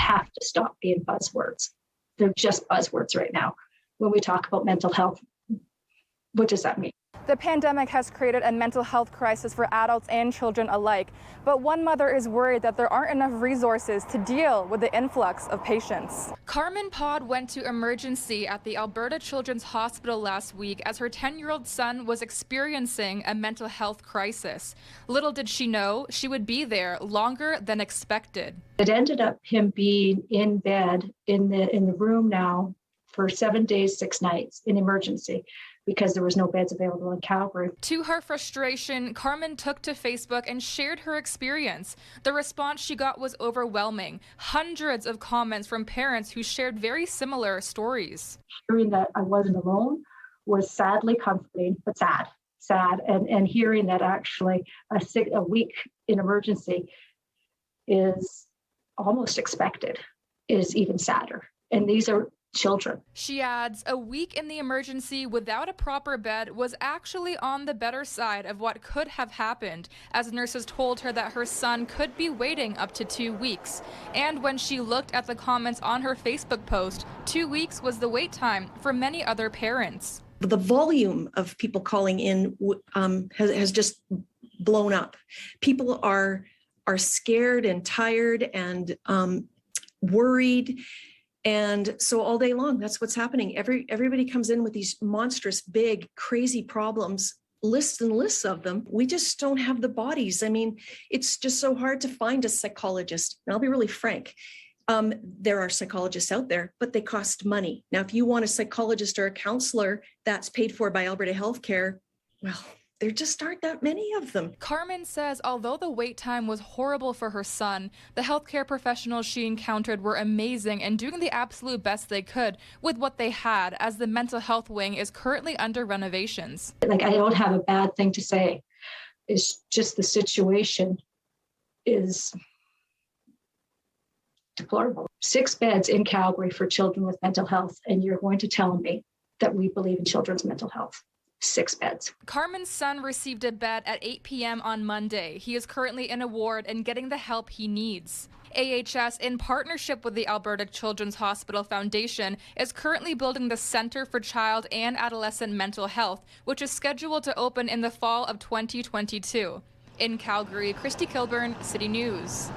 have to stop being buzzwords. They're just buzzwords right now. When we talk about mental health, what does that mean? The pandemic has created a mental health crisis for adults and children alike, but one mother is worried that there aren't enough resources to deal with the influx of patients. Carmen Pod went to emergency at the Alberta Children's Hospital last week as her 10-year-old son was experiencing a mental health crisis. Little did she know she would be there longer than expected. It ended up him being in bed in the room now for 7 days, 6 nights in emergency, because there was no beds available in Calgary. To her frustration, Carmen took to Facebook and shared her experience. The response she got was overwhelming. Hundreds of comments from parents who shared very similar stories. Hearing that I wasn't alone was sadly comforting, but sad. And hearing that actually a week in emergency is almost expected is even sadder. And these are children. She adds, a week in the emergency without a proper bed was actually on the better side of what could have happened, as nurses told her that her son could be waiting up to 2 weeks. And when she looked at the comments on her Facebook post, 2 weeks was the wait time for many other parents. The volume of people calling in has just blown up. People are scared and tired and worried. And so all day long, that's what's happening. Everybody comes in with these monstrous, big, crazy problems, lists and lists of them. We just don't have the bodies. I mean, it's just so hard to find a psychologist. And I'll be really frank. There are psychologists out there, but they cost money. Now, if you want a psychologist or a counselor that's paid for by Alberta Healthcare, well, there just aren't that many of them. Carmen says although the wait time was horrible for her son, the healthcare professionals she encountered were amazing and doing the absolute best they could with what they had, as the mental health wing is currently under renovations. Like, I don't have a bad thing to say. It's just the situation is deplorable. 6 beds in Calgary for children with mental health, and you're going to tell me that we believe in children's mental health. 6 beds. Carmen's son received a bed at 8 p.m. on Monday. He is currently in a ward and getting the help he needs. AHS, in partnership with the Alberta Children's Hospital Foundation, is currently building the Centre for Child and Adolescent Mental Health, which is scheduled to open in the fall of 2022. In Calgary, Kristy Kilburn, City News.